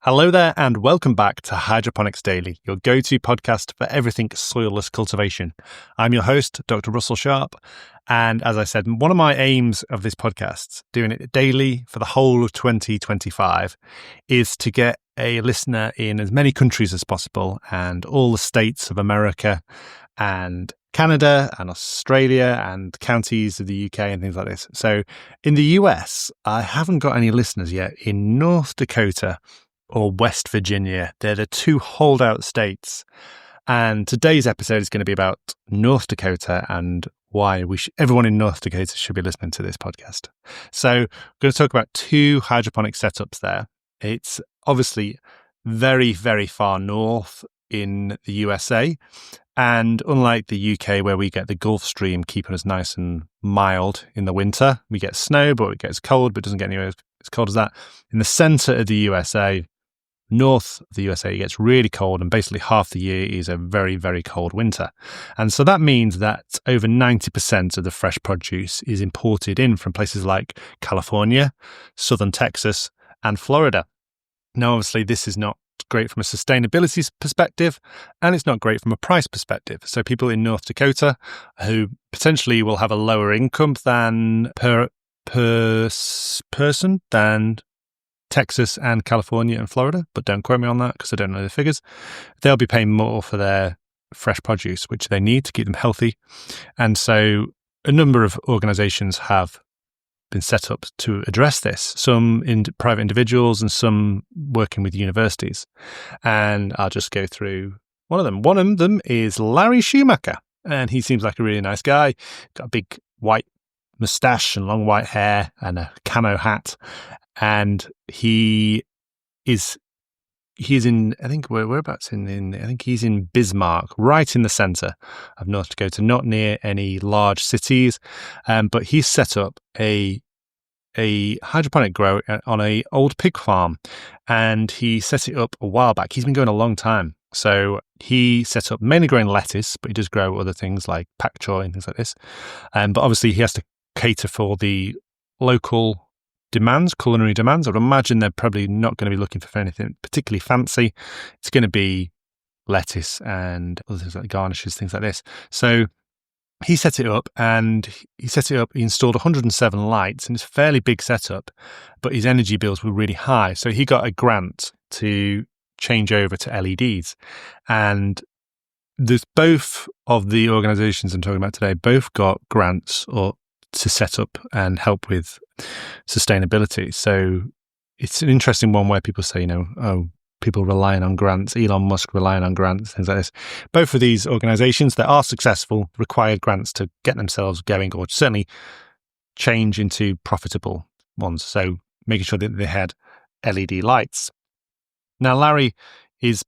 Hello there and welcome back to Hydroponics Daily, your go-to podcast for everything soilless cultivation. I'm your host, Dr. Russell Sharp, and as I said, one of my aims of this podcast, doing it daily for the whole of 2025, is to get a listener in as many countries as possible and all the states of America and Canada and Australia and counties of the UK and things like this. So in the US, I haven't got any listeners yet in North Dakota or West Virginia. They're the two holdout states. And today's episode is going to be about North Dakota and why everyone in North Dakota should be listening to this podcast. So we're going to talk about two hydroponic setups there. It's obviously very, very far north in the USA. And unlike the UK, where we get the Gulf Stream keeping us nice and mild in the winter, we get snow, but it gets cold, but it doesn't get anywhere as cold as that. In the center of the USA, north of the USA, it gets really cold, and basically half the year is a very, very cold winter. And so that means that over 90% of the fresh produce is imported in from places like California, southern Texas, and Florida. Now, obviously, this is not great from a sustainability perspective, and it's not great from a price perspective. So people in North Dakota who potentially will have a lower income than per person than Texas and California and Florida, but don't quote me on that because I don't know the figures. They'll be paying more for their fresh produce, which they need to keep them healthy. And so a number of organizations have been set up to address this, some in private individuals and some working with universities. And I'll just go through one of them. One of them is Larry Schumacher, and he seems like a really nice guy. Got a big white mustache and long white hair and a camo hat. And he is in, I think, whereabouts in I think he's in Bismarck, right in the center of North Dakota, not near any large cities. But he's set up a hydroponic grow on a old pig farm, and he set it up a while back. He's been going a long time. So he set up mainly growing lettuce, but he does grow other things like pak choy and things like this. But obviously he has to cater for the local demands, culinary demands. I'd imagine they're probably not going to be looking for anything particularly fancy. It's going to be lettuce and other things like garnishes, things like this. So he set it up, and he installed 107 lights, and it's a fairly big setup, but his energy bills were really high. So he got a grant to change over to LEDs. And there's both of the organizations I'm talking about today, both got grants to set up and help with sustainability. So it's an interesting one where people say, people relying on grants, Elon Musk relying on grants, things like this. Both of these organizations that are successful required grants to get themselves going, or certainly change into profitable ones. So making sure that they had LED lights. Now, Larry he's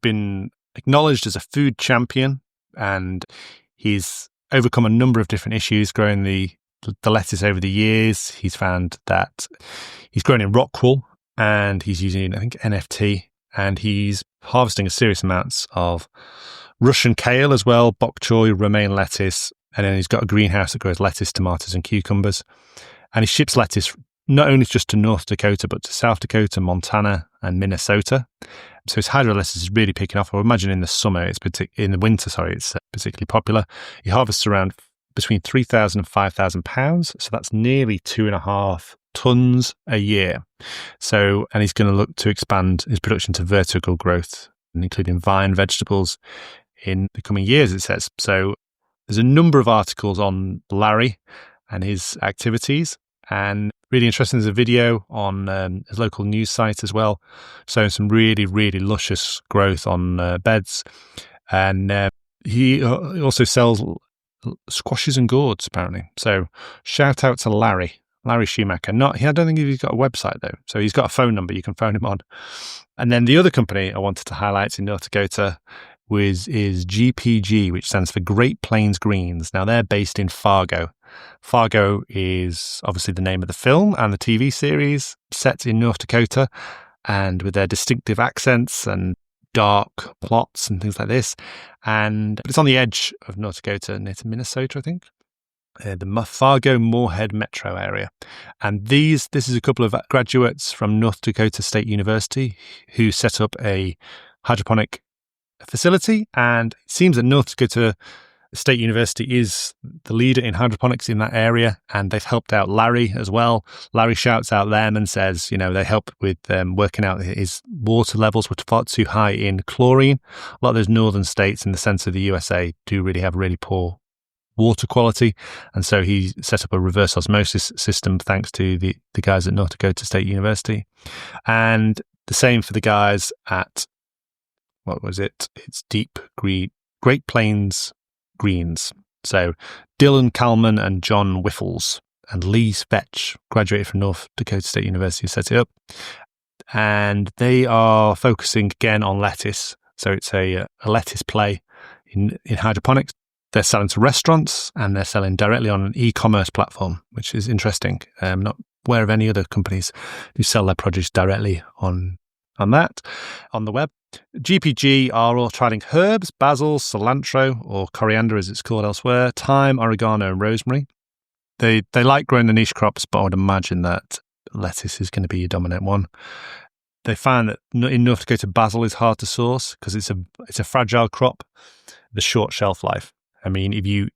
been acknowledged as a food champion, and he's overcome a number of different issues growing the lettuce over the years. He's found that he's grown in rock wool, and he's using, I think, NFT, and he's harvesting a serious amounts of Russian kale as well, bok choy, romaine lettuce, and then he's got a greenhouse that grows lettuce, tomatoes, and cucumbers. And he ships lettuce not only just to North Dakota, but to South Dakota, Montana, and Minnesota. So his hydro lettuce is really picking off. I would imagine in the winter, it's particularly popular. He harvests around between 3,000 and 5,000 pounds. So that's nearly 2.5 tons a year. So, and he's going to look to expand his production to vertical growth, including vine vegetables in the coming years, it says. So there's a number of articles on Larry and his activities, and really interesting. There's a video on his local news site as well, showing some really, really luscious growth on beds. And he also sells squashes and gourds, apparently. So shout out to Larry Schumacher. I don't think he's got a website though. So he's got a phone number you can phone him on. And then the other company I wanted to highlight in North Dakota is GPG, which stands for Great Plains Greens. Now they're based in Fargo. Fargo is obviously the name of the film and the TV series set in North Dakota, and with their distinctive accents and dark plots and things like this. But it's on the edge of North Dakota, near to Minnesota, I think. the Fargo Moorhead metro area. And this is a couple of graduates from North Dakota State University who set up a hydroponic facility. And it seems that North Dakota State University is the leader in hydroponics in that area, and they've helped out Larry as well. Larry shouts out them and says, they help with working out his water levels were far too high in chlorine. A lot of those northern states in the centre of the USA do really have really poor water quality, and so he set up a reverse osmosis system thanks to the guys at North Dakota State University. And the same for the guys at, what was it? It's Great Plains Greens. So Dylan Kalman and John Wiffles and Lee Fetch graduated from North Dakota State University and set it up. And they are focusing again on lettuce. So it's a lettuce play in hydroponics. They're selling to restaurants and they're selling directly on an e-commerce platform, which is interesting. I'm not aware of any other companies who sell their produce directly on the web. GPG are all trialing herbs, basil, cilantro, or coriander as it's called elsewhere, thyme, oregano, and rosemary. They like growing the niche crops, but I would imagine that lettuce is going to be a dominant one. They found that in North Dakota, basil is hard to source because it's a fragile crop, the short shelf life. I mean, if you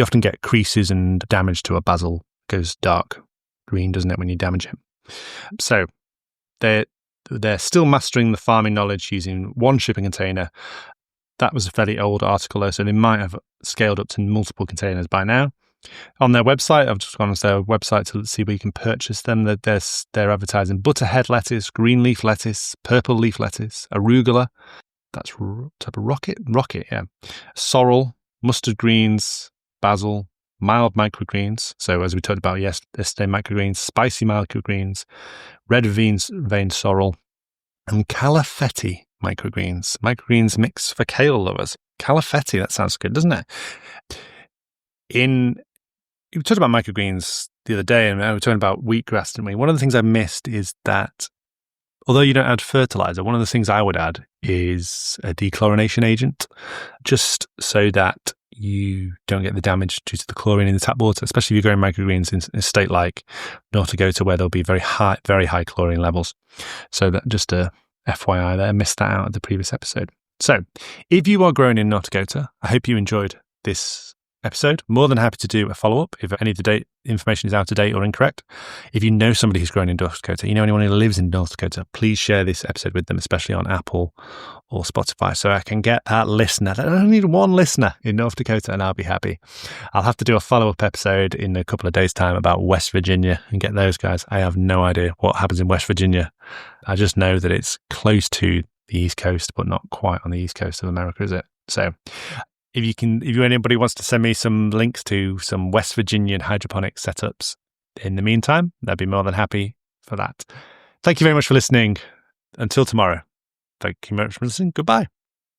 often get creases and damage to a basil. It goes dark green, doesn't it, when you damage it? So they're still mastering the farming knowledge using one shipping container. That was a fairly old article, though, so they might have scaled up to multiple containers by now. On their website, I've just gone to their website to see where you can purchase them. They're advertising butterhead lettuce, green leaf lettuce, purple leaf lettuce, arugula. That's type of rocket, yeah. Sorrel, mustard greens, basil, mild microgreens. So as we talked about yesterday, microgreens, spicy microgreens, red vein sorrel, and calafetti microgreens. Microgreens mix for kale lovers. Calafetti, that sounds good, doesn't it? We talked about microgreens the other day, and we were talking about wheatgrass, didn't we? One of the things I missed is that although you don't add fertilizer, one of the things I would add is a dechlorination agent, just so that you don't get the damage due to the chlorine in the tap water, especially if you're growing microgreens in a state like North Dakota where there'll be very high chlorine levels. So that just a FYI there, missed that out at the previous episode. So if you are growing in North Dakota, I hope you enjoyed this episode. More than happy to do a follow-up if any of the information is out of date or incorrect. If you know somebody who's grown in North Dakota, anyone who lives in North Dakota, please share this episode with them, especially on Apple or Spotify, so I can get that listener. I only need one listener in North Dakota and I'll be happy. I'll have to do a follow-up episode in a couple of days' time about West Virginia and get those guys. I have no idea what happens in West Virginia. I just know that it's close to the East Coast, but not quite on the East Coast of America, is it? So if anybody wants to send me some links to some West Virginian hydroponic setups in the meantime, I'd be more than happy for that. Thank you very much for listening. Until tomorrow. Thank you very much for listening. Goodbye.